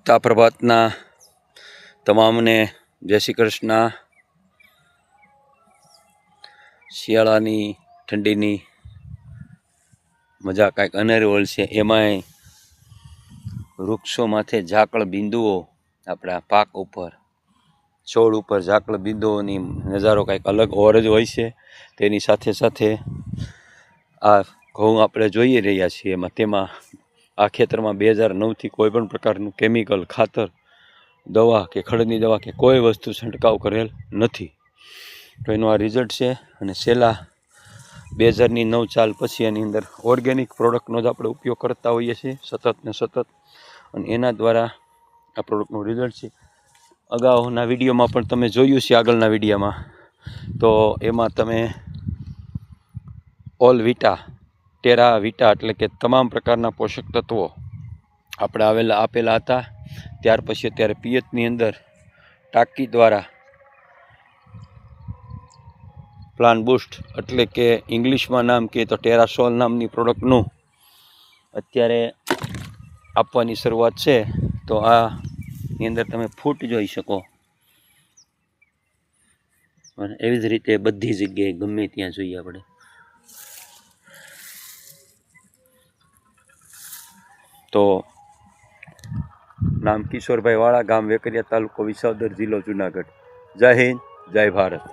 ઉગતા પ્રભાતના તમામને જય શ્રી કૃષ્ણ। શિયાળાની ઠંડીની મજા કાંઈક અનેરી હોય છે। એમાંય વૃક્ષો માથે ઝાકળ બિંદુઓ આપણા પાક ઉપર છોડ ઉપર ઝાકળ બિંદુઓની નજારો કાંઈક અલગ ઓર જ હોય છે। તેની સાથે સાથે આ ઘઉં આપણે જોઈ રહ્યા છીએ તેમાં આ ખેતરમાં 2009થી કોઈ પણ પ્રકારનું કેમિકલ ખાતર દવા કે ખડની દવા કે કોઈ વસ્તુ છંટકાવ કરેલ નથી। તો એનું આ રિઝલ્ટ છે। અને છેલ્લા 2009 ચાલ પછી એની અંદર ઓર્ગેનિક પ્રોડક્ટનો જ આપણે ઉપયોગ કરતા હોઈએ છીએ સતત ને સતત, અને એના દ્વારા આ પ્રોડક્ટનું રિઝલ્ટ છે। અગાઉના વિડીયોમાં પણ તમે જોયું છે, આગળના વિડીયોમાં તો એમાં તમે ઓલ વિટા ટેરા વિટા એટલે કે તમામ પ્રકારના પોષક તત્વો આપણે આપેલા હતા। ત્યાર પછી અત્યારે પિયતની અંદર ટાંકી દ્વારા પ્લાન બૂસ્ટ એટલે કે ઇંગ્લિશમાં નામ કહે તો ટેરાસોલ નામની પ્રોડક્ટનું અત્યારે આપવાની શરૂઆત છે। તો આની અંદર તમે ફૂટ જોઈ શકો, અને એવી જ રીતે બધી જગ્યાએ ગમે ત્યાં જોઈએ આપણે તો નામ કિશોરભાઈ વાળા, ગામ વેકરિયા, તાલુકો વિસાવદર, જિલ્લો જુનાગઢ। જય હિન્દ, જય ભારત।